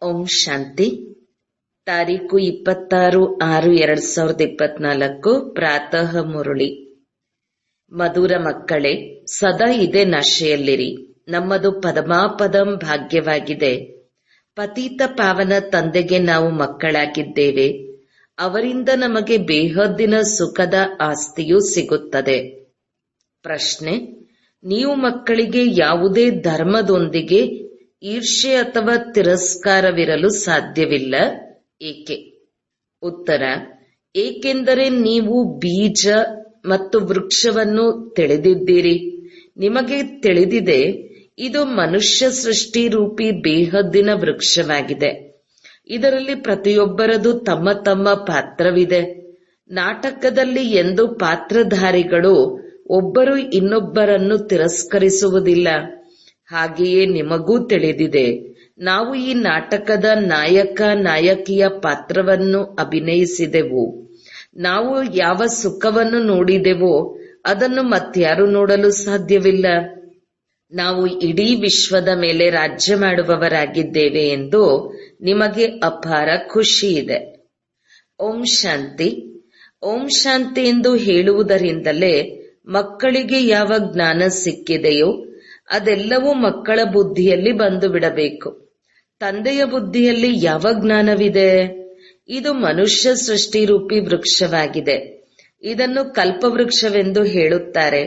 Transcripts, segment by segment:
ಓಂ ಶಾಂತಿ. ತಾರೀಕು 26/6/2024 ಪ್ರಾತಃ ಮುರುಳಿ. ಮಧುರ ಮಕ್ಕಳೇ, ಸದಾ ಇದೇ ನಶೆಯಲ್ಲಿರಿ. ನಮ್ಮದು ಪದಮಾಪದಂ ಭಾಗ್ಯವಾಗಿದೆ. ಪತೀತ ಪಾವನ ತಂದೆಗೆ ನಾವು ಮಕ್ಕಳಾಗಿದ್ದೇವೆ. ಅವರಿಂದ ನಮಗೆ ಬೇಹದ್ದಿನ ಸುಖದ ಆಸ್ತಿಯೂ ಸಿಗುತ್ತದೆ. ಪ್ರಶ್ನೆ: ನೀವು ಮಕ್ಕಳಿಗೆ ಯಾವುದೇ ಧರ್ಮದೊಂದಿಗೆ ಈರ್ಷ್ಯೆ ಅಥವಾ ತಿರಸ್ಕಾರವಿರಲು ಸಾಧ್ಯವಿಲ್ಲ. ಏಕೆ? ಉತ್ತರ: ಏಕೆಂದರೆ ನೀವು ಬೀಜ ಮತ್ತು ವೃಕ್ಷವನ್ನು ತಿಳಿದಿದ್ದೀರಿ. ನಿಮಗೆ ತಿಳಿದಿದೆ, ಇದು ಮನುಷ್ಯ ಸೃಷ್ಟಿ ರೂಪಿ ಬೇಹದ್ದಿನ ವೃಕ್ಷವಾಗಿದೆ. ಇದರಲ್ಲಿ ಪ್ರತಿಯೊಬ್ಬರದು ತಮ್ಮ ತಮ್ಮ ಪಾತ್ರವಿದೆ. ನಾಟಕದಲ್ಲಿ ಎಂದು ಪಾತ್ರಧಾರಿಗಳು ಒಬ್ಬರು ಇನ್ನೊಬ್ಬರನ್ನು ತಿರಸ್ಕರಿಸುವುದಿಲ್ಲ. ಹಾಗೆಯೇ ನಿಮಗೂ ತಿಳಿದಿದೆ, ನಾವು ಈ ನಾಟಕದ ನಾಯಕ ನಾಯಕಿಯ ಪಾತ್ರವನ್ನು ಅಭಿನಯಿಸಿದೆವು. ನಾವು ಯಾವ ಸುಖವನ್ನು ನೋಡಿದೆವೋ ಅದನ್ನು ಮತ್ಯಾರು ನೋಡಲು ಸಾಧ್ಯವಿಲ್ಲ. ನಾವು ಇಡೀ ವಿಶ್ವದ ಮೇಲೆ ರಾಜ್ಯ ಮಾಡುವವರಾಗಿದ್ದೇವೆ ಎಂದು ನಿಮಗೆ ಅಪಾರ ಖುಷಿ ಇದೆ. ಓಂ ಶಾಂತಿ. ಓಂ ಶಾಂತಿ ಎಂದು ಹೇಳುವುದರಿಂದಲೇ ಮಕ್ಕಳಿಗೆ ಯಾವ ಜ್ಞಾನ ಸಿಕ್ಕಿದೆಯೋ ಅದೆಲ್ಲವೂ ಮಕ್ಕಳ ಬುದ್ಧಿಯಲ್ಲಿ ಬಂದು ಬಿಡಬೇಕು. ತಂದೆಯ ಬುದ್ಧಿಯಲ್ಲಿ ಯಾವ ಜ್ಞಾನವಿದೆ? ಇದು ಮನುಷ್ಯ ಸೃಷ್ಟಿ ರೂಪಿ ವೃಕ್ಷವಾಗಿದೆ. ಇದನ್ನು ಕಲ್ಪವೃಕ್ಷವೆಂದು ಹೇಳುತ್ತಾರೆ.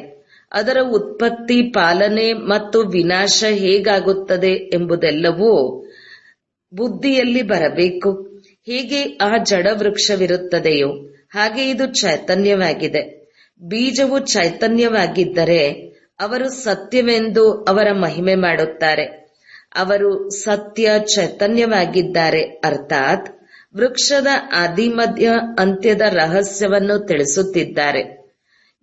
ಅದರ ಉತ್ಪತ್ತಿ, ಪಾಲನೆ ಮತ್ತು ವಿನಾಶ ಹೇಗಾಗುತ್ತದೆ ಎಂಬುದೆಲ್ಲವೂ ಬುದ್ಧಿಯಲ್ಲಿ ಬರಬೇಕು. ಹೇಗೆ ಆ ಜಡ ವೃಕ್ಷವಿರುತ್ತದೆಯೋ ಹಾಗೆ ಇದು ಚೈತನ್ಯವಾಗಿದೆ. ಬೀಜವು ಚೈತನ್ಯವಾಗಿದ್ದರೆ ಅವರು ಸತ್ಯವೆಂದು ಅವರ ಮಹಿಮೆ ಮಾಡುತ್ತಾರೆ. ಅವರು ಸತ್ಯ ಚೈತನ್ಯವಾಗಿದ್ದಾರೆ, ಅರ್ಥಾತ್ ವೃಕ್ಷದ ಆದಿಮಧ್ಯ ಅಂತ್ಯದ ರಹಸ್ಯವನ್ನು ತಿಳಿಸುತ್ತಿದ್ದಾರೆ.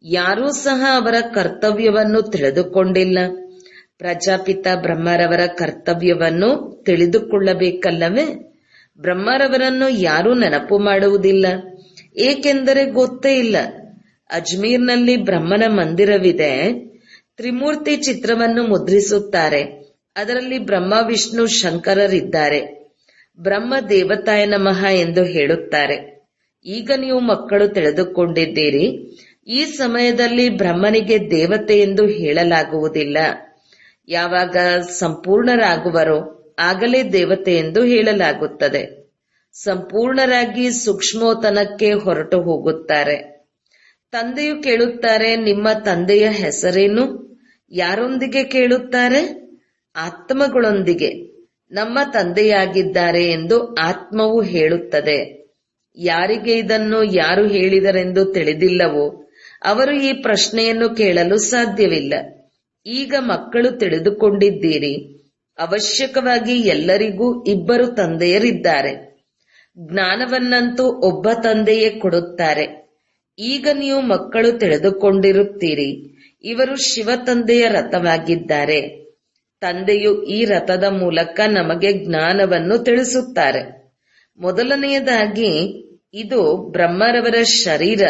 ಯಾರೂ ಸಹ ಅವರ ಕರ್ತವ್ಯವನ್ನು ತಿಳಿದುಕೊಂಡಿಲ್ಲ. ಪ್ರಜಾಪಿತ ಬ್ರಹ್ಮರವರ ಕರ್ತವ್ಯವನ್ನು ತಿಳಿದುಕೊಳ್ಳಬೇಕಲ್ಲವೇ? ಬ್ರಹ್ಮರವರನ್ನು ಯಾರೂ ನೆನಪು ಮಾಡುವುದಿಲ್ಲ, ಏಕೆಂದರೆ ಗೊತ್ತೇ ಇಲ್ಲ. ಅಜ್ಮೀರ್ನಲ್ಲಿ ಬ್ರಹ್ಮನ ಮಂದಿರವಿದೆ. ತ್ರಿಮೂರ್ತಿ ಚಿತ್ರವನ್ನು ಮುದ್ರಿಸುತ್ತಾರೆ. ಅದರಲ್ಲಿ ಬ್ರಹ್ಮ, ವಿಷ್ಣು, ಶಂಕರರಿದ್ದಾರೆ. ಬ್ರಹ್ಮ ದೇವತಾಯ ನಮಃ ಎಂದು ಹೇಳುತ್ತಾರೆ. ಈಗ ನೀವು ಮಕ್ಕಳು ತಿಳಿದುಕೊಂಡಿದ್ದೀರಿ, ಈ ಸಮಯದಲ್ಲಿ ಬ್ರಹ್ಮನಿಗೆ ದೇವತೆ ಎಂದು ಹೇಳಲಾಗುವುದಿಲ್ಲ. ಯಾವಾಗ ಸಂಪೂರ್ಣರಾಗುವರೋ ಆಗಲೇ ದೇವತೆ ಎಂದು ಹೇಳಲಾಗುತ್ತದೆ. ಸಂಪೂರ್ಣರಾಗಿ ಸೂಕ್ಷ್ಮೋತನಕ್ಕೆ ಹೊರಟು ಹೋಗುತ್ತಾರೆ. ತಂದೆಯು ಕೇಳುತ್ತಾರೆ, ನಿಮ್ಮ ತಂದೆಯ ಹೆಸರೇನು? ಯಾರೊಂದಿಗೆ ಕೇಳುತ್ತಾರೆ? ಆತ್ಮಗಳೊಂದಿಗೆ. ನಮ್ಮ ತಂದೆಯಾಗಿದ್ದಾರೆ ಎಂದು ಆತ್ಮವು ಹೇಳುತ್ತದೆ. ಯಾರಿಗೆ ಇದನ್ನು ಯಾರು ಹೇಳಿದರೆಂದು ತಿಳಿದಿಲ್ಲವೋ ಅವರು ಈ ಪ್ರಶ್ನೆಯನ್ನು ಕೇಳಲು ಸಾಧ್ಯವಿಲ್ಲ. ಈಗ ಮಕ್ಕಳು ತಿಳಿದುಕೊಂಡಿದ್ದೀರಿ, ಅವಶ್ಯಕವಾಗಿ ಎಲ್ಲರಿಗೂ ಇಬ್ಬರು ತಂದೆಯರಿದ್ದಾರೆ. ಜ್ಞಾನವನ್ನಂತೂ ಒಬ್ಬ ತಂದೆಯೇ ಕೊಡುತ್ತಾರೆ. ಈಗ ನೀವು ಮಕ್ಕಳು ತಿಳಿದುಕೊಂಡಿರುತ್ತೀರಿ, ಇವರು ಶಿವ ತಂದೆಯ ರಥವಾಗಿದ್ದಾರೆ. ತಂದೆಯು ಈ ರಥದ ಮೂಲಕ ನಮಗೆ ಜ್ಞಾನವನ್ನು ತಿಳಿಸುತ್ತಾರೆ. ಮೊದಲನೆಯದಾಗಿ ಇದು ಬ್ರಹ್ಮರವರ ಶರೀರ,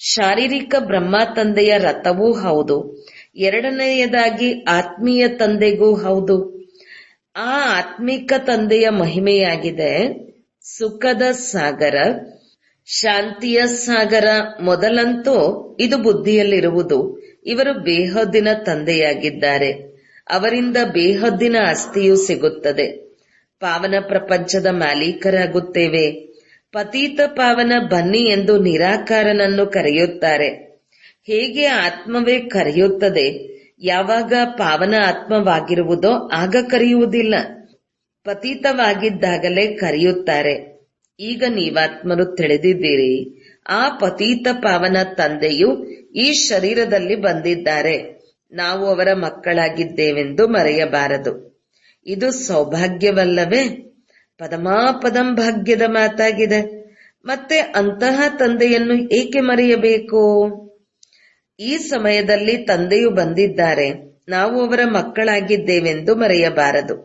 ಶಾರೀರಿಕ ಬ್ರಹ್ಮ ತಂದೆಯ ರಥವೂ ಹೌದು. ಎರಡನೆಯದಾಗಿ ಆತ್ಮೀಯ ತಂದೆಗೂ ಹೌದು. ಆ ಆತ್ಮಿಕ ತಂದೆಯ ಮಹಿಮೆಯಾಗಿದೆ ಸುಖದ ಸಾಗರ, ಶಾಂತಿಯ ಸಾಗರ. ಮೊದಲಂತೂ ಇದು ಬುದ್ಧಿಯಲ್ಲಿರುವುದು. ಇವರು ಬೇಹದ್ದಿನ ತಂದೆಯಾಗಿದ್ದಾರೆ. ಅವರಿಂದ ಬೇಹದ್ದಿನ ಆಸ್ತಿಯೂ ಸಿಗುತ್ತದೆ. ಪಾವನ ಪ್ರಪಂಚದ ಮಾಲೀಕರಾಗುತ್ತೇವೆ. ಪತೀತ ಪಾವನ ಬನ್ನಿ ಎಂದು ನಿರಾಕಾರನನ್ನು ಕರೆಯುತ್ತಾರೆ. ಹೇಗೆ ಆತ್ಮವೇ ಕರೆಯುತ್ತದೆ, ಯಾವಾಗ ಪಾವನ ಆತ್ಮವಾಗಿರುವುದೋ ಆಗ ಕರೆಯುವುದಿಲ್ಲ. ಪತೀತವಾಗಿದ್ದಾಗಲೇ ಕರೆಯುತ್ತಾರೆ. ಈಗ ನೀವಾತ್ಮರು ತಿಳಿದಿದ್ದೀರಿ, ಆ ಪತೀತ ಪಾವನ ತಂದೆಯು ಈ ಶರೀರದಲ್ಲಿ ಬಂದಿದ್ದಾರೆ. ನಾವು ಅವರ ಮಕ್ಕಳಾಗಿದ್ದೇವೆಂದು ಮರೆಯಬಾರದು. ಇದು ಸೌಭಾಗ್ಯವಲ್ಲವೇ? ಪದಮಾಪದಂ ಭಾಗ್ಯದ ಮಾತಾಗಿದೆ. ಮತ್ತೆ ಅಂತಹ ತಂದೆಯನ್ನು ಏಕೆ ಮರೆಯಬೇಕು? ಈ ಸಮಯದಲ್ಲಿ ತಂದೆಯು ಬಂದಿದ್ದಾರೆ, ನಾವು ಅವರ ಮಕ್ಕಳಾಗಿದ್ದೇವೆಂದು ಮರೆಯಬಾರದು.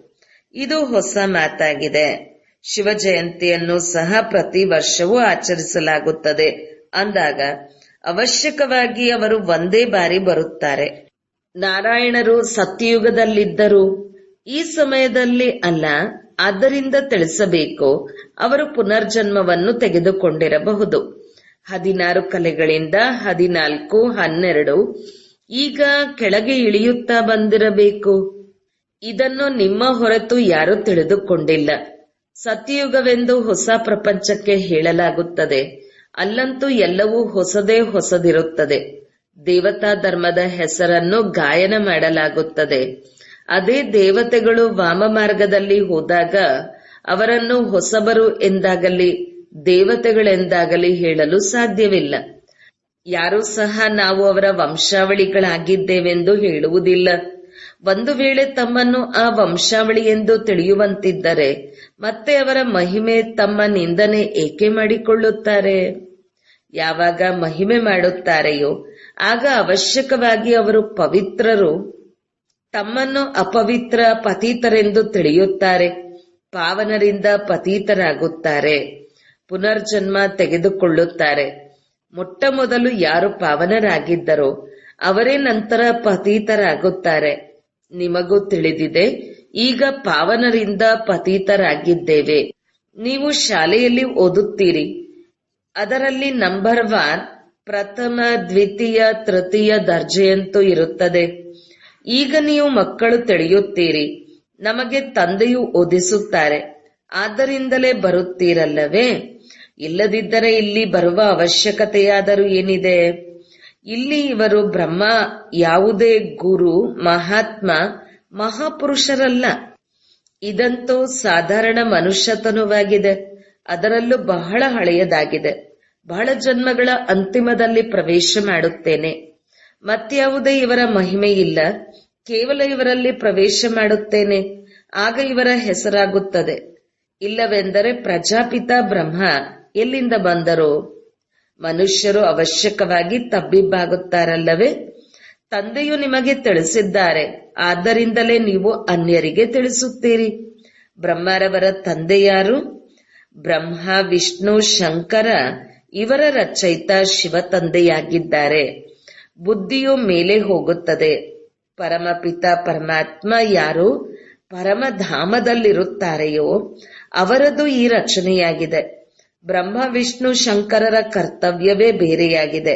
ಇದು ಹೊಸ ಮಾತಾಗಿದೆ. ಶಿವ ಜಯಂತಿಯನ್ನು ಸಹ ಪ್ರತಿ ವರ್ಷವೂ ಆಚರಿಸಲಾಗುತ್ತದೆ ಅಂದಾಗ ಅವಶ್ಯಕವಾಗಿ ಅವರು ಒಂದೇ ಬಾರಿ ಬರುತ್ತಾರೆ. ನಾರಾಯಣರು ಸತ್ಯಯುಗದಲ್ಲಿದ್ದರು, ಈ ಸಮಯದಲ್ಲಿ ಅಲ್ಲ. ಆದ್ದರಿಂದ ತಿಳಿಸಬೇಕು, ಅವರು ಪುನರ್ಜನ್ಮವನ್ನು ತೆಗೆದುಕೊಂಡಿರಬಹುದು. 16 ಕಲೆಗಳಿಂದ 14, 12 ಈಗ ಕೆಳಗೆ ಇಳಿಯುತ್ತಾ ಬಂದಿರಬೇಕು. ಇದನ್ನು ನಿಮ್ಮ ಹೊರತು ಯಾರೂ ತಿಳಿದುಕೊಂಡಿಲ್ಲ. ಸತ್ಯಯುಗವೆಂದು ಹೊಸ ಪ್ರಪಂಚಕ್ಕೆ ಹೇಳಲಾಗುತ್ತದೆ. ಅಲ್ಲಂತೂ ಎಲ್ಲವೂ ಹೊಸದೇ ಹೊಸದಿರುತ್ತದೆ. ದೇವತಾ ಧರ್ಮದ ಹೆಸರನ್ನು ಗಾಯನ ಮಾಡಲಾಗುತ್ತದೆ. ಅದೇ ದೇವತೆಗಳು ವಾಮ ಮಾರ್ಗದಲ್ಲಿ ಹೋದಾಗ ಅವರನ್ನು ಹೊಸಬರು ಎಂದಾಗಲಿ ದೇವತೆಗಳೆಂದಾಗಲಿ ಹೇಳಲು ಸಾಧ್ಯವಿಲ್ಲ. ಯಾರೂ ಸಹ ನಾವು ಅವರ ವಂಶಾವಳಿಗಳಾಗಿದ್ದೇವೆಂದು ಹೇಳುವುದಿಲ್ಲ. ಒಂದು ವೇಳೆ ತಮ್ಮನ್ನು ಆ ವಂಶಾವಳಿ ಎಂದು ತಿಳಿಯುವಂತಿದ್ದರೆ ಮತ್ತೆ ಅವರ ಮಹಿಮೆ ತಮ್ಮ ನಿಂದನೆ ಏಕೆ ಮಾಡಿಕೊಳ್ಳುತ್ತಾರೆ? ಯಾವಾಗ ಮಹಿಮೆ ಮಾಡುತ್ತಾರೆಯೋ ಆಗ ಅವಶ್ಯಕವಾಗಿ ಅವರು ಪವಿತ್ರರು ತಮ್ಮನ್ನು ಅಪವಿತ್ರ ಪತೀತರೆಂದು ತಿಳಿಯುತ್ತಾರೆ. ಪಾವನರಿಂದ ಪತೀತರಾಗುತ್ತಾರೆ, ಪುನರ್ಜನ್ಮ ತೆಗೆದುಕೊಳ್ಳುತ್ತಾರೆ. ಮೊಟ್ಟ ಮೊದಲು ಯಾರು ಪಾವನರಾಗಿದ್ದರೋ ಅವರೇ ನಂತರ ಪತೀತರಾಗುತ್ತಾರೆ. ನಿಮಗೂ ತಿಳಿದಿದೆ, ಈಗ ಪಾವನರಿಂದ ಪತೀತರಾಗಿದ್ದೇವೆ. ನೀವು ಶಾಲೆಯಲ್ಲಿ ಓದುತ್ತೀರಿ, ಅದರಲ್ಲಿ ನಂಬರ್ 1 ಪ್ರಥಮ, ದ್ವಿತೀಯ, ತೃತೀಯ ದರ್ಜೆಯಂತೂ ಇರುತ್ತದೆ. ಈಗ ನೀವು ಮಕ್ಕಳು ತಿಳಿಯುತ್ತೀರಿ, ನಮಗೆ ತಂದೆಯು ಓದಿಸುತ್ತಾರೆ, ಆದ್ದರಿಂದಲೇ ಬರುತ್ತೀರಲ್ಲವೇ? ಇಲ್ಲದಿದ್ದರೆ ಇಲ್ಲಿ ಬರುವ ಅವಶ್ಯಕತೆಯಾದರೂ ಏನಿದೆ? ಇಲ್ಲಿ ಇವರು ಬ್ರಹ್ಮ, ಯಾವುದೇ ಗುರು, ಮಹಾತ್ಮ, ಮಹಾಪುರುಷರಲ್ಲ. ಇದಂತೂ ಸಾಧಾರಣ ಮನುಷ್ಯತನವಾಗಿದೆ. ಅದರಲ್ಲೂ ಬಹಳ ಹಳೆಯದಾಗಿದೆ. ಬಹಳ ಜನ್ಮಗಳ ಅಂತಿಮದಲ್ಲಿ ಪ್ರವೇಶ ಮಾಡುತ್ತೇನೆ. ಮತ್ಯಾವುದೇ ಇವರ ಮಹಿಮೆ ಇಲ್ಲ. ಕೇವಲ ಇವರಲ್ಲಿ ಪ್ರವೇಶ ಮಾಡುತ್ತೇನೆ, ಆಗ ಇವರ ಹೆಸರಾಗುತ್ತದೆ. ಇಲ್ಲವೆಂದರೆ ಪ್ರಜಾಪಿತ ಬ್ರಹ್ಮ ಎಲ್ಲಿಂದ ಬಂದರು? ಮನುಷ್ಯರು ಅವಶ್ಯಕವಾಗಿ ತಬ್ಬಿಬ್ಬಾಗುತ್ತಾರಲ್ಲವೇ? ತಂದೆಯು ನಿಮಗೆ ತಿಳಿಸಿದ್ದಾರೆ, ಆದ್ದರಿಂದಲೇ ನೀವು ಅನ್ಯರಿಗೆ ತಿಳಿಸುತ್ತೀರಿ. ಬ್ರಹ್ಮರವರ ತಂದೆ ಯಾರು? ಬ್ರಹ್ಮ, ವಿಷ್ಣು, ಶಂಕರ ಇವರ ರಚಯಿತ ಶಿವ ತಂದೆಯಾಗಿದ್ದಾರೆ. ಬುದ್ಧಿಯು ಮೇಲೆ ಹೋಗುತ್ತದೆ. ಪರಮಪಿತ ಪರಮಾತ್ಮ ಯಾರು ಪರಮಧಾಮದಲ್ಲಿರುತ್ತಾರೆಯೋ ಅವರದು ಈ ರಚನೆಯಾಗಿದೆ. ಬ್ರಹ್ಮ, ವಿಷ್ಣು, ಶಂಕರರ ಕರ್ತವ್ಯವೇ ಬೇರೆಯಾಗಿದೆ.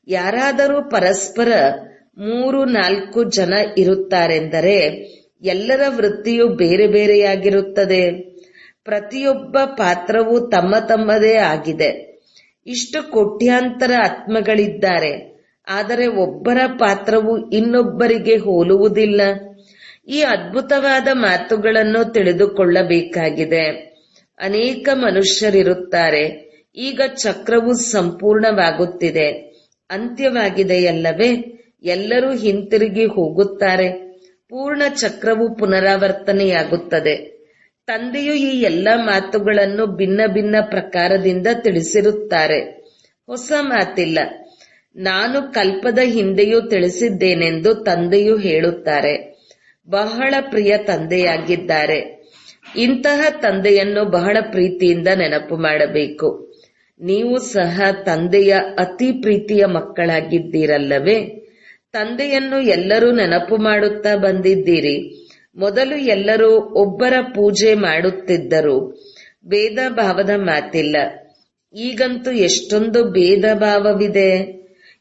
ಯಾರಾದರೂ ಪರಸ್ಪರ 3-4 ಜನ ಇರುತ್ತಾರೆಂದರೆ ಎಲ್ಲರ ವೃತ್ತಿಯು ಬೇರೆ ಬೇರೆಯಾಗಿರುತ್ತದೆ. ಪ್ರತಿಯೊಬ್ಬ ಪಾತ್ರವೂ ತಮ್ಮ ತಮ್ಮದೇ ಆಗಿದೆ. ಇಷ್ಟು ಕೋಟ್ಯಾಂತರ ಆತ್ಮಗಳಿದ್ದಾರೆ, ಆದರೆ ಒಬ್ಬರ ಪಾತ್ರವು ಇನ್ನೊಬ್ಬರಿಗೆ ಹೋಲುವುದಿಲ್ಲ. ಈ ಅದ್ಭುತವಾದ ಮಾತುಗಳನ್ನು ತಿಳಿದುಕೊಳ್ಳಬೇಕಾಗಿದೆ. ಅನೇಕ ಮನುಷ್ಯರಿರುತ್ತಾರೆ. ಈಗ ಚಕ್ರವು ಸಂಪೂರ್ಣವಾಗುತ್ತಿದೆ, ಅಂತ್ಯವಾಗಿದೆಯಲ್ಲವೇ? ಎಲ್ಲರೂ ಹಿಂತಿರುಗಿ ಹೋಗುತ್ತಾರೆ. ಪೂರ್ಣ ಚಕ್ರವು ಪುನರಾವರ್ತನೆಯಾಗುತ್ತದೆ. ತಂದೆಯು ಈ ಎಲ್ಲ ಮಾತುಗಳನ್ನು ಭಿನ್ನ ಭಿನ್ನ ಪ್ರಕಾರದಿಂದ ತಿಳಿಸಿರುತ್ತಾರೆ. ಹೊಸ ಮಾತಿಲ್ಲ. ನಾನು ಕಲ್ಪದ ಹಿಂದೆಯೂ ತಿಳಿಸಿದ್ದೇನೆಂದು ತಂದೆಯು ಹೇಳುತ್ತಾರೆ. ಬಹಳ ಪ್ರಿಯ ತಂದೆಯಾಗಿದ್ದಾರೆ. ಇಂತಹ ತಂದೆಯನ್ನು ಬಹಳ ಪ್ರೀತಿಯಿಂದ ನೆನಪು ಮಾಡಬೇಕು. ನೀವು ಸಹ ತಂದೆಯ ಅತಿ ಪ್ರೀತಿಯ ಮಕ್ಕಳಾಗಿದ್ದೀರಲ್ಲವೇ? ತಂದೆಯನ್ನು ಎಲ್ಲರೂ ನೆನಪು ಮಾಡುತ್ತಾ ಬಂದಿದ್ದೀರಿ. ಮೊದಲು ಎಲ್ಲರೂ ಒಬ್ಬರ ಪೂಜೆ ಮಾಡುತ್ತಿದ್ದರು. ಭೇದ ಭಾವದ ಮಾತಿಲ್ಲ. ಈಗಂತೂ ಎಷ್ಟೊಂದು ಭೇದ ಭಾವವಿದೆ.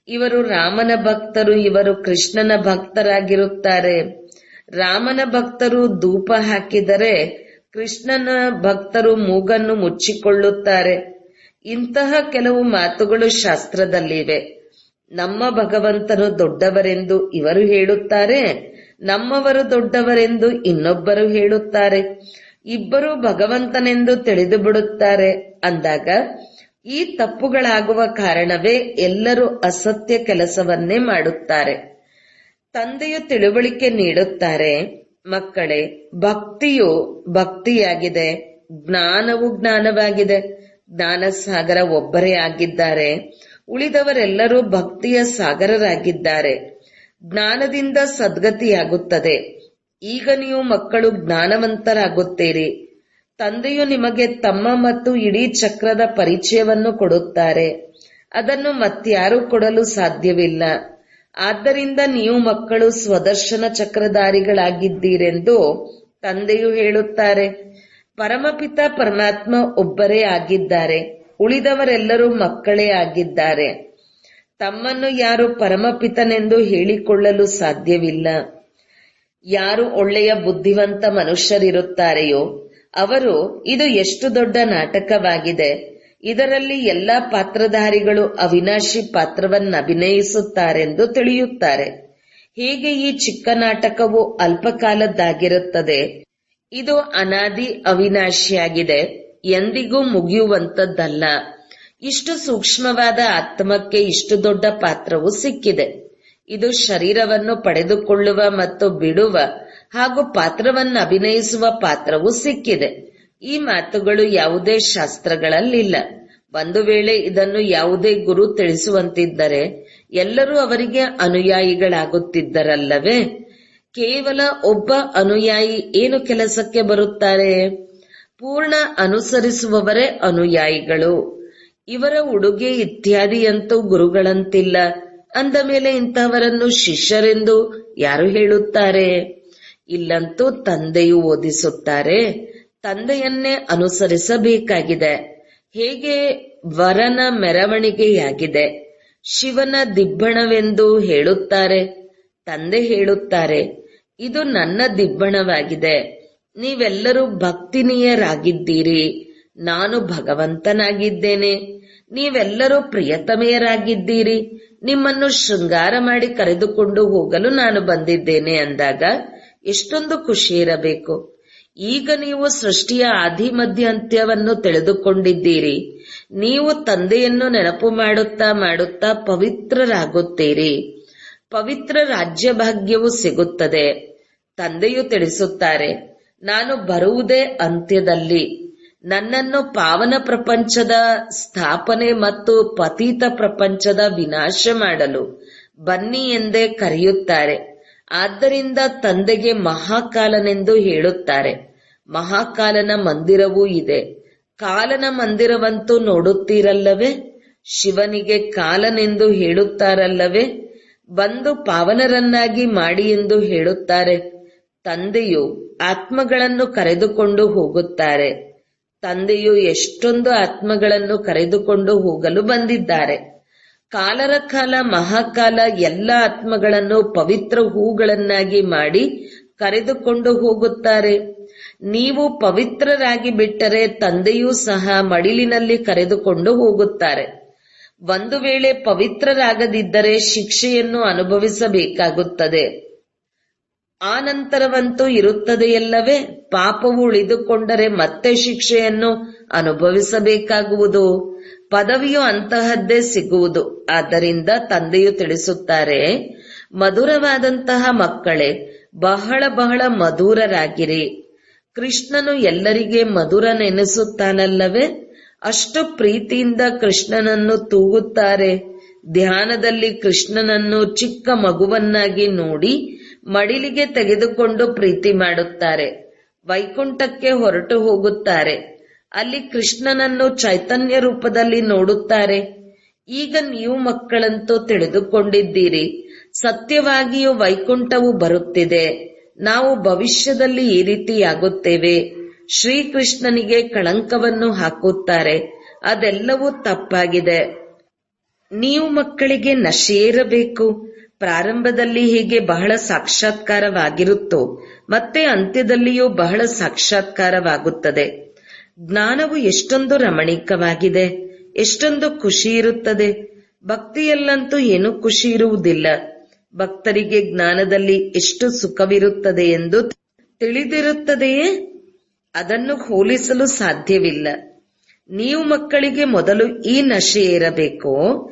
ಇವರು ರಾಮನ ಭಕ್ತರು, ಇವರು ಕೃಷ್ಣನ ಭಕ್ತರಾಗಿರುತ್ತಾರೆ. ರಾಮನ ಭಕ್ತರು ಧೂಪ ಹಾಕಿದರೆ ಕೃಷ್ಣನ ಭಕ್ತರು ಮೂಗನ್ನು ಮುಚ್ಚಿಕೊಳ್ಳುತ್ತಾರೆ. ಇಂತಹ ಕೆಲವು ಮಾತುಗಳು ಶಾಸ್ತ್ರದಲ್ಲಿವೆ. ನಮ್ಮ ಭಗವಂತನು ದೊಡ್ಡವರೆಂದು ಇವರು ಹೇಳುತ್ತಾರೆ, ನಮ್ಮವರು ದೊಡ್ಡವರೆಂದು ಇನ್ನೊಬ್ಬರು ಹೇಳುತ್ತಾರೆ. ಇಬ್ಬರು ಭಗವಂತನೆಂದು ತಿಳಿದು ಬಿಡುತ್ತಾರೆ. ಅಂದಾಗ ಈ ತಪ್ಪುಗಳಾಗುವ ಕಾರಣವೇ ಎಲ್ಲರೂ ಅಸತ್ಯ ಕೆಲಸವನ್ನೇ ಮಾಡುತ್ತಾರೆ. ತಂದೆಯು ತಿಳುವಳಿಕೆ ನೀಡುತ್ತಾರೆ, ಮಕ್ಕಳೇ, ಭಕ್ತಿಯು ಭಕ್ತಿಯಾಗಿದೆ, ಜ್ಞಾನವು ಜ್ಞಾನವಾಗಿದೆ. ಜ್ಞಾನಸಾಗರ ಒಬ್ಬರೇ ಆಗಿದ್ದಾರೆ, ಉಳಿದವರೆಲ್ಲರೂ ಭಕ್ತಿಯ ಸಾಗರರಾಗಿದ್ದಾರೆ. ಜ್ಞಾನದಿಂದ ಸದ್ಗತಿಯಾಗುತ್ತದೆ. ಈಗ ನೀವು ಮಕ್ಕಳು ಜ್ಞಾನವಂತರಾಗುತ್ತೀರಿ. ತಂದೆಯು ನಿಮಗೆ ತಮ್ಮ ಮತ್ತು ಇಡೀ ಚಕ್ರದ ಪರಿಚಯವನ್ನು ಕೊಡುತ್ತಾರೆ. ಅದನ್ನು ಮತ್ಯಾರೂ ಕೊಡಲು ಸಾಧ್ಯವಿಲ್ಲ. ಆದ್ದರಿಂದ ನೀವು ಮಕ್ಕಳು ಸ್ವದರ್ಶನ ಚಕ್ರಧಾರಿಗಳಾಗಿದ್ದೀರೆಂದು ತಂದೆಯು ಹೇಳುತ್ತಾರೆ. ಪರಮಪಿತ ಪರಮಾತ್ಮ ಒಬ್ಬರೇ ಆಗಿದ್ದಾರೆ, ಉಳಿದವರೆಲ್ಲರೂ ಮಕ್ಕಳೇ ಆಗಿದ್ದಾರೆ. ತಮ್ಮನ್ನು ಯಾರು ಪರಮಪಿತನೆಂದು ಹೇಳಿಕೊಳ್ಳಲು ಸಾಧ್ಯವಿಲ್ಲ. ಯಾರು ಒಳ್ಳೆಯ ಬುದ್ಧಿವಂತ ಮನುಷ್ಯರಿರುತ್ತಾರೆಯೋ ಅವರು ಇದು ಎಷ್ಟು ದೊಡ್ಡ ನಾಟಕವಾಗಿದೆ, ಇದರಲ್ಲಿ ಎಲ್ಲಾ ಪಾತ್ರಧಾರಿಗಳು ಅವಿನಾಶಿ ಪಾತ್ರವನ್ನು ಅಭಿನಯಿಸುತ್ತಾರೆಂದು ತಿಳಿಯುತ್ತಾರೆ. ಹೀಗೆ ಈ ಚಿಕ್ಕ ನಾಟಕವು ಅಲ್ಪಕಾಲದ್ದಾಗಿರುತ್ತದೆ. ಇದು ಅನಾದಿ ಅವಿನಾಶಿಯಾಗಿದೆ, ಎಂದಿಗೂ ಮುಗಿಯುವಂತದ್ದಲ್ಲ. ಇಷ್ಟು ಸೂಕ್ಷ್ಮವಾದ ಆತ್ಮಕ್ಕೆ ಇಷ್ಟು ದೊಡ್ಡ ಪಾತ್ರವು ಸಿಕ್ಕಿದೆ. ಇದು ಶರೀರವನ್ನು ಪಡೆದುಕೊಳ್ಳುವ ಮತ್ತು ಬಿಡುವ ಹಾಗೂ ಪಾತ್ರವನ್ನು ಅಭಿನಯಿಸುವ ಪಾತ್ರವು ಸಿಕ್ಕಿದೆ. ಈ ಮಾತುಗಳು ಯಾವುದೇ ಶಾಸ್ತ್ರಗಳಲ್ಲಿಲ್ಲ. ಒಂದು ವೇಳೆ ಇದನ್ನು ಯಾವುದೇ ಗುರು ತಿಳಿಸುವಂತಿದ್ದರೆ ಎಲ್ಲರೂ ಅವರಿಗೆ ಅನುಯಾಯಿಗಳಾಗುತ್ತಿದ್ದರಲ್ಲವೇ? ಕೇವಲ ಒಬ್ಬ ಅನುಯಾಯಿ ಏನು ಕೆಲಸಕ್ಕೆ ಬರುತ್ತಾರೆ? ಪೂರ್ಣ ಅನುಸರಿಸುವವರೇ ಅನುಯಾಯಿಗಳು. ಇವರ ಉಡುಗೆ ಇತ್ಯಾದಿಯಂತೂ ಗುರುಗಳಂತಿಲ್ಲ. ಅಂದ ಮೇಲೆ ಇಂತಹವರನ್ನು ಶಿಷ್ಯರೆಂದು ಯಾರು ಹೇಳುತ್ತಾರೆ? ಇಲ್ಲಂತೂ ತಂದೆಯು ಓದಿಸುತ್ತಾರೆ. ತಂದೆಯನ್ನೇ ಅನುಸರಿಸಬೇಕಾಗಿದೆ. ಹೇಗೆ ವರನ ಮೆರವಣಿಗೆಯಾಗಿದೆ, ಶಿವನ ದಿಬ್ಬಣವೆಂದು ಹೇಳುತ್ತಾರೆ. ತಂದೆ ಹೇಳುತ್ತಾರೆ, ಇದು ನನ್ನ ದಿಬ್ಬಣವಾಗಿದೆ. ನೀವೆಲ್ಲರೂ ಭಕ್ತಿನೀಯರಾಗಿದ್ದೀರಿ, ನಾನು ಭಗವಂತನಾಗಿದ್ದೇನೆ. ನೀವೆಲ್ಲರೂ ಪ್ರಿಯತಮೆಯರಾಗಿದ್ದೀರಿ, ನಿಮ್ಮನ್ನು ಶೃಂಗಾರ ಮಾಡಿ ಕರೆದುಕೊಂಡು ಹೋಗಲು ನಾನು ಬಂದಿದ್ದೇನೆ ಅಂದಾಗ ಎಷ್ಟೊಂದು ಖುಷಿ ಇರಬೇಕು. ಈಗ ನೀವು ಸೃಷ್ಟಿಯ ಆದಿ ಮಧ್ಯ ಅಂತ್ಯವನ್ನು ತಿಳಿದುಕೊಂಡಿದ್ದೀರಿ. ನೀವು ತಂದೆಯನ್ನು ನೆನಪು ಮಾಡುತ್ತಾ ಮಾಡುತ್ತಾ ಪವಿತ್ರರಾಗುತ್ತೀರಿ. ಪವಿತ್ರ ರಾಜ್ಯ ಭಾಗ್ಯವು ಸಿಗುತ್ತದೆ. ತಂದೆಯು ತಿಳಿಸುತ್ತಾರೆ, ನಾನು ಬರುವುದೇ ಅಂತ್ಯದಲ್ಲಿ. ನನ್ನನ್ನು ಪಾವನ ಪ್ರಪಂಚದ ಸ್ಥಾಪನೆ ಮತ್ತು ಪತೀತ ಪ್ರಪಂಚದ ವಿನಾಶ ಮಾಡಲು ಬನ್ನಿ ಎಂದೇ ಕರೆಯುತ್ತಾರೆ. ಆದ್ದರಿಂದ ತಂದೆಗೆ ಮಹಾಕಾಲನೆಂದು ಹೇಳುತ್ತಾರೆ. ಮಹಾಕಾಲನ ಮಂದಿರವೂ ಇದೆ. ಕಾಲನ ಮಂದಿರವಂತೂ ನೋಡುತ್ತೀರಲ್ಲವೇ? ಶಿವನಿಗೆ ಕಾಲನೆಂದು ಹೇಳುತ್ತಾರಲ್ಲವೇ? ಬಂದು ಪಾವನರನ್ನಾಗಿ ಮಾಡಿ ಎಂದು ಹೇಳುತ್ತಾರೆ. ತಂದೆಯು ಆತ್ಮಗಳನ್ನು ಕರೆದುಕೊಂಡು ಹೋಗುತ್ತಾರೆ. ತಂದೆಯು ಎಷ್ಟೊಂದು ಆತ್ಮಗಳನ್ನು ಕರೆದುಕೊಂಡು ಹೋಗಲು ಬಂದಿದ್ದಾರೆ. ಕಾಲರ ಕಾಲ ಮಹಾಕಾಲ ಎಲ್ಲ ಆತ್ಮಗಳನ್ನು ಪವಿತ್ರ ಹೂಗಳನ್ನಾಗಿ ಮಾಡಿ ಕರೆದುಕೊಂಡು ಹೋಗುತ್ತಾರೆ. ನೀವು ಪವಿತ್ರರಾಗಿ ಬಿಟ್ಟರೆ ತಂದೆಯೂ ಸಹ ಮಡಿಲಿನಲ್ಲಿ ಕರೆದುಕೊಂಡು ಹೋಗುತ್ತಾರೆ. ಒಂದು ವೇಳೆ ಪವಿತ್ರರಾಗದಿದ್ದರೆ ಶಿಕ್ಷೆಯನ್ನು ಅನುಭವಿಸಬೇಕಾಗುತ್ತದೆ. ಆ ನಂತರವಂತೂ ಇರುತ್ತದೆಯಲ್ಲವೇ? ಪಾಪವು ಉಳಿದುಕೊಂಡರೆ ಮತ್ತೆ ಶಿಕ್ಷೆಯನ್ನು ಅನುಭವಿಸಬೇಕಾಗುವುದು. ಪದವಿಯು ಅಂತಹದ್ದೇ ಸಿಗುವುದು. ಆದ್ದರಿಂದ ತಂದೆಯು ತಿಳಿಸುತ್ತಾರೆ, ಮಧುರವಾದಂತಹ ಮಕ್ಕಳೇ, ಬಹಳ ಬಹಳ ಮಧುರರಾಗಿರಿ. ಕೃಷ್ಣನು ಎಲ್ಲರಿಗೆ ಮಧುರನೆನಿಸುತ್ತಾನಲ್ಲವೇ? ಅಷ್ಟು ಪ್ರೀತಿಯಿಂದ ಕೃಷ್ಣನನ್ನು ತೂಗುತ್ತಾರೆ. ಧ್ಯಾನದಲ್ಲಿ ಕೃಷ್ಣನನ್ನು ಚಿಕ್ಕ ಮಗುವನ್ನಾಗಿ ನೋಡಿ ಮಡಿಲಿಗೆ ತೆಗೆದುಕೊಂಡು ಪ್ರೀತಿ ಮಾಡುತ್ತಾರೆ. ವೈಕುಂಠಕ್ಕೆ ಹೊರಟು ಹೋಗುತ್ತಾರೆ. ಅಲ್ಲಿ ಕೃಷ್ಣನನ್ನು ಚೈತನ್ಯ ರೂಪದಲ್ಲಿ ನೋಡುತ್ತಾರೆ. ಈಗ ನೀವು ಮಕ್ಕಳಂತೂ ತಿಳಿದುಕೊಂಡಿದ್ದೀರಿ, ಸತ್ಯವಾಗಿಯೂ ವೈಕುಂಠವು ಬರುತ್ತಿದೆ. ನಾವು ಭವಿಷ್ಯದಲ್ಲಿ ಈ ರೀತಿಯಾಗುತ್ತೇವೆ. ಶ್ರೀಕೃಷ್ಣನಿಗೆ ಕಳಂಕವನ್ನು ಹಾಕುತ್ತಾರೆ. ಅದೆಲ್ಲವೂ ತಪ್ಪಾಗಿದೆ. ನೀವು ಮಕ್ಕಳಿಗೆ ನಶೆಯಿರಬೇಕು. ಪ್ರಾರಂಭದಲ್ಲಿ ಹೀಗೆ ಬಹಳ ಸಾಕ್ಷಾತ್ಕಾರವಾಗಿರುತ್ತೋ ಮತ್ತೆ ಅಂತ್ಯದಲ್ಲಿಯೂ ಬಹಳ ಸಾಕ್ಷಾತ್ಕಾರವಾಗುತ್ತದೆ. ಜ್ಞಾನವು ಎಷ್ಟೊಂದು ರಮಣೀಕವಾಗಿದೆ, ಎಷ್ಟೊಂದು ಖುಷಿ ಇರುತ್ತದೆ. ಭಕ್ತಿಯಲ್ಲಂತೂ ಏನೂ ಖುಷಿ ಇರುವುದಿಲ್ಲ. ಭಕ್ತರಿಗೆ ಜ್ಞಾನದಲ್ಲಿ ಎಷ್ಟು ಸುಖವಿರುತ್ತದೆ ಎಂದು ತಿಳಿದಿರುತ್ತದೆಯೇ? ಅದನ್ನು ಹೋಲಿಸಲು ಸಾಧ್ಯವಿಲ್ಲ. ನೀವು ಮಕ್ಕಳಿಗೆ ಮೊದಲು ಈ ನಶೆ ಇರಬೇಕು.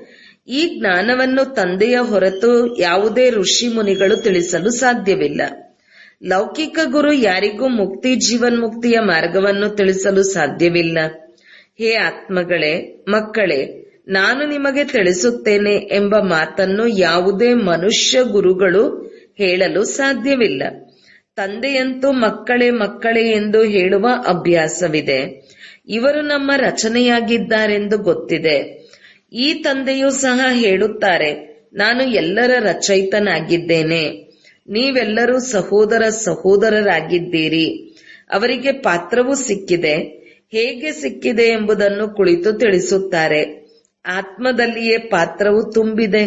ಈ ಜ್ಞಾನವನ್ನು ತಂದೆಯ ಹೊರತು ಯಾವುದೇ ಋಷಿ ಮುನಿಗಳು ತಿಳಿಸಲು ಸಾಧ್ಯವಿಲ್ಲ. ಲೌಕಿಕ ಗುರು ಯಾರಿಗೂ ಮುಕ್ತಿ ಜೀವನ್ಮುಕ್ತಿಯ ಮಾರ್ಗವನ್ನು ತಿಳಿಸಲು ಸಾಧ್ಯವಿಲ್ಲ. ಹೇ ಆತ್ಮಗಳೇ, ಮಕ್ಕಳೇ, ನಾನು ನಿಮಗೆ ತಿಳಿಸುತ್ತೇನೆ ಎಂಬ ಮಾತನ್ನು ಯಾವುದೇ ಮನುಷ್ಯ ಗುರುಗಳು ಹೇಳಲು ಸಾಧ್ಯವಿಲ್ಲ. ತಂದೆಯಂತೂ ಮಕ್ಕಳೇ ಮಕ್ಕಳೇ ಎಂದು ಹೇಳುವ ಅಭ್ಯಾಸವಿದೆ. ಇವರು ನಮ್ಮ ರಚನೆಯಾಗಿದ್ದಾರೆಂದು ಗೊತ್ತಿದೆ. ಈ ತಂದೆಯೂ ಸಹ ಹೇಳುತ್ತಾರೆ, ನಾನು ಎಲ್ಲರ ರಚಯಿತನಾಗಿದ್ದೇನೆ. ನೀವೆಲ್ಲರೂ ಸಹೋದರರಾಗಿದ್ದೀರಿ. ಅವರಿಗೆ ಪಾತ್ರವೂ ಸಿಕ್ಕಿದೆ. ಹೇಗೆ ಸಿಕ್ಕಿದೆ ಎಂಬುದನ್ನು ಕುಳಿತು ತಿಳಿಸುತ್ತಾರೆ. ಆತ್ಮದಲ್ಲಿಯೇ ಪಾತ್ರವು ತುಂಬಿದೆ.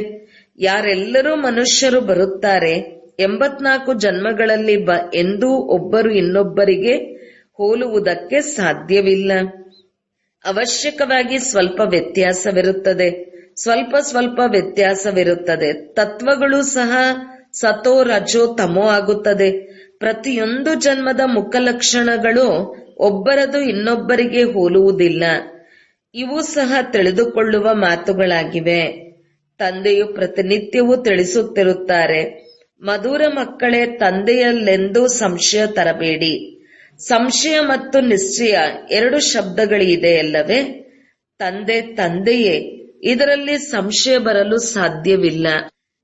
ಯಾರೆಲ್ಲರೂ ಮನುಷ್ಯರು ಬರುತ್ತಾರೆ, 84 ಜನ್ಮಗಳಲ್ಲಿ ಎಂದೂ ಒಬ್ಬರು ಇನ್ನೊಬ್ಬರಿಗೆ ಹೋಲುವುದಕ್ಕೆ ಸಾಧ್ಯವಿಲ್ಲ. ಅವಶ್ಯಕವಾಗಿ ಸ್ವಲ್ಪ ವ್ಯತ್ಯಾಸವಿರುತ್ತದೆ, ಸ್ವಲ್ಪ ವ್ಯತ್ಯಾಸವಿರುತ್ತದೆ. ತತ್ವಗಳು ಸಹ ಸತೋ ರಜೋ ತಮೋ ಆಗುತ್ತದೆ. ಪ್ರತಿಯೊಂದು ಜನ್ಮದ ಮುಖಲಕ್ಷಣಗಳು ಒಬ್ಬರದು ಇನ್ನೊಬ್ಬರಿಗೆ ಹೋಲುವುದಿಲ್ಲ. ಇವು ಸಹ ತಿಳಿದುಕೊಳ್ಳುವ ಮಾತುಗಳಾಗಿವೆ. ತಂದೆಯು ಪ್ರತಿನಿತ್ಯವೂ ತಿಳಿಸುತ್ತಿರುತ್ತಾರೆ, ಮಧುರ ಮಕ್ಕಳೇ, ತಂದೆಯಲ್ಲೆಂದೂ ಸಂಶಯ ತರಬೇಡಿ. ಸಂಶಯ ಮತ್ತು ನಿಶ್ಚಯ 2 ಶಬ್ದಗಳಿದೆಯಲ್ಲವೇ? ತಂದೆಯೇ, ಇದರಲ್ಲಿ ಸಂಶಯ ಬರಲು ಸಾಧ್ಯವಿಲ್ಲ.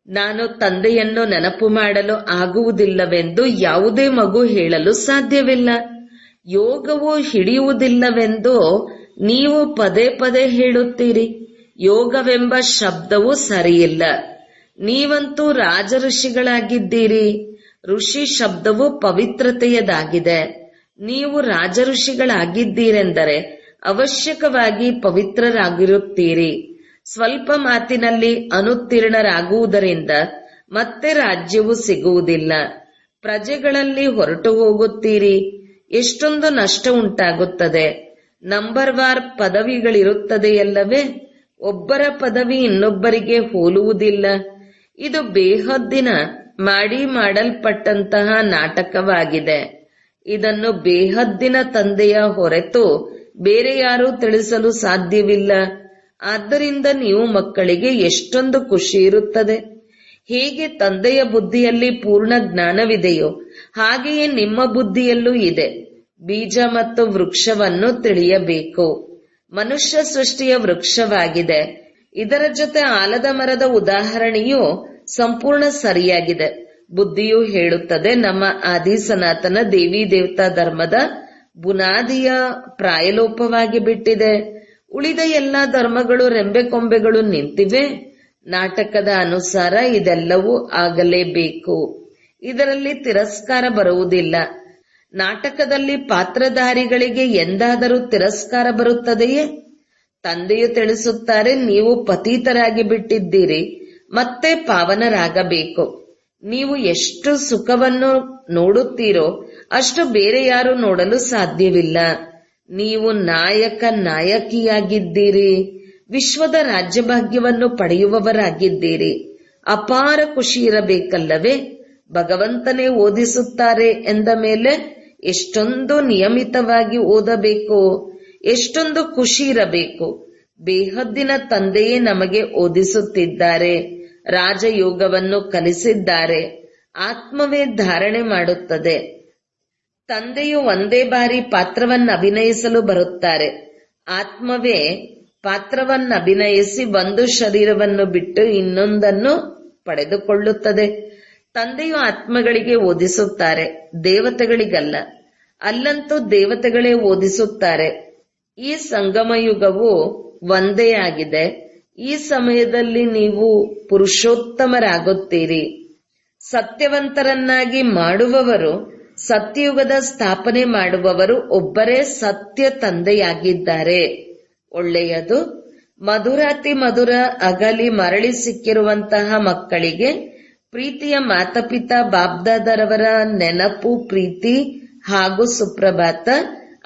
ನಾನು ತಂದೆಯನ್ನು ನೆನಪು ಮಾಡಲು ಆಗುವುದಿಲ್ಲವೆಂದು ಯಾವುದೇ ಮಗು ಹೇಳಲು ಸಾಧ್ಯವಿಲ್ಲ. ಯೋಗವು ಹಿಡಿಯುವುದಿಲ್ಲವೆಂದು ನೀವು ಪದೇ ಪದೇ ಹೇಳುತ್ತೀರಿ. ಯೋಗವೆಂಬ ಶಬ್ದವು ಸರಿಯಿಲ್ಲ. ನೀವಂತೂ ರಾಜ ಋಷಿಗಳಾಗಿದ್ದೀರಿ. ಋಷಿ ಶಬ್ದವು ಪವಿತ್ರತೆಯದಾಗಿದೆ. ನೀವು ರಾಜ ಋಷಿಗಳಾಗಿದ್ದೀರೆಂದರೆ ಅವಶ್ಯಕವಾಗಿ ಪವಿತ್ರರಾಗಿರುತ್ತೀರಿ. ಸ್ವಲ್ಪ ಮಾತಿನಲ್ಲಿ ಅನುತ್ತೀರ್ಣರಾಗುವುದರಿಂದ ಮತ್ತೆ ರಾಜ್ಯವು ಸಿಗುವುದಿಲ್ಲ. ಪ್ರಜೆಗಳಲ್ಲಿ ಹೊರಟು ಹೋಗುತ್ತೀರಿ. ಎಷ್ಟೊಂದು ನಷ್ಟ ಉಂಟಾಗುತ್ತದೆ. ನಂಬರ್ವಾರ್ ಪದವಿಗಳಿರುತ್ತದೆಯಲ್ಲವೇ? ಒಬ್ಬರ ಪದವಿ ಇನ್ನೊಬ್ಬರಿಗೆ ಹೋಲುವುದಿಲ್ಲ. ಇದು ಬೇಹದ್ದಿನ ಮಾಡಲ್ಪಟ್ಟಂತಹ ನಾಟಕವಾಗಿದೆ. ಇದನ್ನು ಬೇಹದ್ದಿನ ತಂದೆಯ ಹೊರತು ಬೇರೆ ಯಾರೂ ತಿಳಿಸಲು ಸಾಧ್ಯವಿಲ್ಲ. ಆದ್ದರಿಂದ ನೀವು ಮಕ್ಕಳಿಗೆ ಎಷ್ಟೊಂದು ಖುಷಿ ಇರುತ್ತದೆ. ಹೇಗೆ ತಂದೆಯ ಬುದ್ಧಿಯಲ್ಲಿ ಪೂರ್ಣ ಜ್ಞಾನವಿದೆಯೋ ಹಾಗೆಯೇ ನಿಮ್ಮ ಬುದ್ಧಿಯಲ್ಲೂ ಇದೆ. ಬೀಜ ಮತ್ತು ವೃಕ್ಷವನ್ನು ತಿಳಿಯಬೇಕು. ಮನುಷ್ಯ ಸೃಷ್ಟಿಯ ವೃಕ್ಷವಾಗಿದೆ. ಇದರ ಜೊತೆ ಆಲದ ಮರದ ಉದಾಹರಣೆಯು ಸಂಪೂರ್ಣ ಸರಿಯಾಗಿದೆ. ಬುದ್ಧಿಯು ಹೇಳುತ್ತದೆ, ನಮ್ಮ ಆದಿ ಸನಾತನ ದೇವಿ ದೇವತಾ ಧರ್ಮದ ಬುನಾದಿಯ ಪ್ರಾಯಲೋಪವಾಗಿ ಬಿಟ್ಟಿದೆ. ಉಳಿದ ಎಲ್ಲಾ ಧರ್ಮಗಳು ರೆಂಬೆಕೊಂಬೆಗಳು ನಿಂತಿವೆ. ನಾಟಕದ ಅನುಸಾರ ಇದೆಲ್ಲವೂ ಆಗಲೇಬೇಕು. ಇದರಲ್ಲಿ ತಿರಸ್ಕಾರ ಬರುವುದಿಲ್ಲ. ನಾಟಕದಲ್ಲಿ ಪಾತ್ರಧಾರಿಗಳಿಗೆ ಎಂದಾದರೂ ತಿರಸ್ಕಾರ ಬರುತ್ತದೆಯೇ? ತಂದೆಯು ತಿಳಿಸುತ್ತಾರೆ, ನೀವು ಪತೀತರಾಗಿ ಬಿಟ್ಟಿದ್ದೀರಿ, ಮತ್ತೆ ಪಾವನರಾಗಬೇಕು. ನೀವು ಎಷ್ಟು ಸುಖವನ್ನು ನೋಡುತ್ತೀರೋ ಅಷ್ಟು ಬೇರೆ ಯಾರು ನೋಡಲು ಸಾಧ್ಯವಿಲ್ಲ. ನೀವು ನಾಯಕಿಯಾಗಿದ್ದೀರಿ. ವಿಶ್ವದ ರಾಜ್ಯಭಾಗ್ಯವನ್ನು ಪಡೆಯುವವರಾಗಿದ್ದೀರಿ. ಅಪಾರ ಖುಷಿ ಇರಬೇಕಲ್ಲವೇ? ಭಗವಂತನೇ ಓದಿಸುತ್ತಾರೆ ಎಂದ ಮೇಲೆ ಎಷ್ಟೊಂದು ನಿಯಮಿತವಾಗಿ ಓದಬೇಕು, ಎಷ್ಟೊಂದು ಖುಷಿ ಇರಬೇಕು. ಬೇಹದ್ದಿನ ತಂದೆಯೇ ನಮಗೆ ಓದಿಸುತ್ತಿದ್ದಾರೆ. ರಾಜಯೋಗವನ್ನು ಕಲಿಸಿದ್ದಾರೆ. ಆತ್ಮವೇ ಧಾರಣೆ ಮಾಡುತ್ತದೆ. ತಂದೆಯು ಒಂದೇ ಬಾರಿ ಪಾತ್ರವನ್ನು ಅಭಿನಯಿಸಲು ಬರುತ್ತಾರೆ. ಆತ್ಮವೇ ಪಾತ್ರವನ್ನು ಅಭಿನಯಿಸಿ ಒಂದು ಶರೀರವನ್ನು ಬಿಟ್ಟು ಇನ್ನೊಂದನ್ನು ಪಡೆದುಕೊಳ್ಳುತ್ತದೆ. ತಂದೆಯು ಆತ್ಮಗಳಿಗೆ ಓದಿಸುತ್ತಾರೆ, ದೇವತೆಗಳಿಗಲ್ಲ. ಅಲ್ಲಂತೂ ದೇವತೆಗಳೇ ಓದಿಸುತ್ತಾರೆ. ಈ ಸಂಗಮಯುಗವು ಒಂದೇ ಆಗಿದೆ. ಈ ಸಮಯದಲ್ಲಿ ನೀವು ಪುರುಷೋತ್ತಮರಾಗುತ್ತೀರಿ. ಸತ್ಯವಂತರನ್ನಾಗಿ ಮಾಡುವವರು, ಸತ್ಯಯುಗದ ಸ್ಥಾಪನೆ ಮಾಡುವವರು ಒಬ್ಬರೇ ಸತ್ಯ ತಂದೆಯಾಗಿದ್ದಾರೆ. ಒಳ್ಳೆಯದು. ಮಧುರಾತಿ ಮಧುರ ಅಗಲಿ ಮರಳಿ ಸಿಕ್ಕಿರುವಂತಹ ಮಕ್ಕಳಿಗೆ ಪ್ರೀತಿಯ ಮಾತಾಪಿತಾ ಬಾಬ್ದಾದರವರ ನೆನಪು, ಪ್ರೀತಿ ಹಾಗೂ ಸುಪ್ರಭಾತ.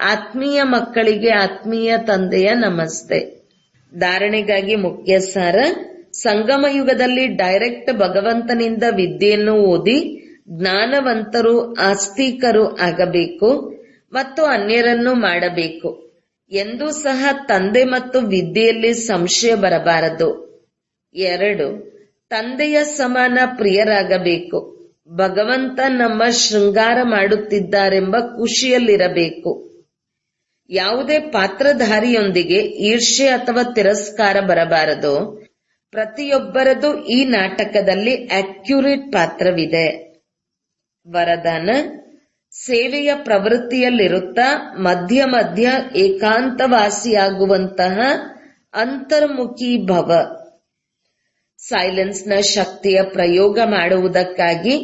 ಆತ್ಮೀಯ ಮಕ್ಕಳಿಗೆ ಆತ್ಮೀಯ ತಂದೆಯ ನಮಸ್ತೆ. ಧಾರಣೆಗಾಗಿ ಮುಖ್ಯ ಸಾರ: ಸಂಗಮ ಯುಗದಲ್ಲಿ ಡೈರೆಕ್ಟ್ ಭಗವಂತನಿಂದ ವಿದ್ಯೆಯನ್ನು ಓದಿ ಜ್ಞಾನವಂತರು, ಆಸ್ತಿಕರು ಆಗಬೇಕು ಮತ್ತು ಅನ್ಯರನ್ನು ಮಾಡಬೇಕು. ಎಂದೂ ಸಹ ತಂದೆ ಮತ್ತು ವಿದ್ಯೆಯಲ್ಲಿ ಸಂಶಯ ಬರಬಾರದು. 2. ತಂದೆಯ ಸಮಾನ ಪ್ರಿಯರಾಗಬೇಕು. ಭಗವಂತ ನಮ್ಮ ಶೃಂಗಾರ ಮಾಡುತ್ತಿದ್ದಾರೆಂಬ ಖುಷಿಯಲ್ಲಿರಬೇಕು. ಯಾವುದೇ ಪಾತ್ರಧಾರಿಯೊಂದಿಗೆ ಈರ್ಷ್ಯೆ ಅಥವಾ ತಿರಸ್ಕಾರ ಬರಬಾರದು. ಪ್ರತಿಯೊಬ್ಬರದು ಈ ನಾಟಕದಲ್ಲಿ ಅಕ್ಯುರೇಟ್ ಪಾತ್ರವಿದೆ. ವರದಾನ: ಸೇವೆಯ ಪ್ರವೃತ್ತಿಯಲ್ಲಿರುತ್ತಾ ಮಧ್ಯ ಮಧ್ಯ ಏಕಾಂತವಾಸಿಯಾಗುವಂತಹ ಅಂತರ್ಮುಖಿ ಭವ. ಸೈಲೆನ್ಸ್ನ ಶಕ್ತಿಯ ಪ್ರಯೋಗ ಮಾಡುವುದಕ್ಕಾಗಿ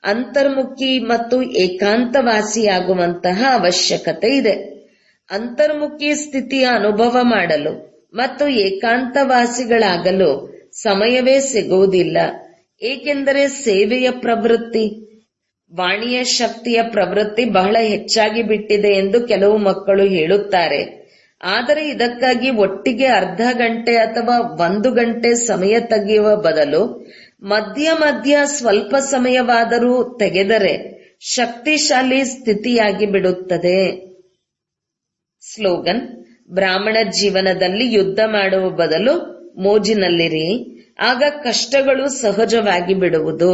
ಅಂತರ್ಮುಖಿ ಮತ್ತು ಏಕಾಂತವಾಸಿಯಾಗುವಂತಹ ಅವಶ್ಯಕತೆ ಇದೆ. ಅಂತರ್ಮುಖಿ ಸ್ಥಿತಿಯ ಅನುಭವ ಮಾಡಲು ಮತ್ತು ಏಕಾಂತವಾಸಿಗಳಾಗಲು ಸಮಯವೇ ಸಿಗುವುದಿಲ್ಲ. ಏಕೆಂದರೆ ಸೇವೆಯ ಪ್ರವೃತ್ತಿ, ವಾಣಿಯ ಶಕ್ತಿಯ ಪ್ರವೃತ್ತಿ ಬಹಳ ಹೆಚ್ಚಾಗಿ ಬಿಟ್ಟಿದೆ ಎಂದು ಕೆಲವು ಮಕ್ಕಳು ಹೇಳುತ್ತಾರೆ. ಆದರೆ ಇದಕ್ಕಾಗಿ ಒಟ್ಟಿಗೆ ಅರ್ಧ ಗಂಟೆ ಅಥವಾ 1 ಗಂಟೆ ಸಮಯ ತೆಗೆಯುವ ಬದಲು ಮಧ್ಯ ಮಧ್ಯ ಸ್ವಲ್ಪ ಸಮಯವಾದರೂ ತೆಗೆದರೆ ಶಕ್ತಿಶಾಲಿ ಸ್ಥಿತಿಯಾಗಿ ಬಿಡುತ್ತದೆ. ಸ್ಲೋಗನ್: ಬ್ರಾಹ್ಮಣ ಜೀವನದಲ್ಲಿ ಯುದ್ಧ ಮಾಡುವ ಬದಲು ಮೋಜಿನಲ್ಲಿರಿ, ಆಗ ಕಷ್ಟಗಳು ಸಹಜವಾಗಿ ಬಿಡುವುದು.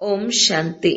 ಓಂ ಶಾಂತಿ.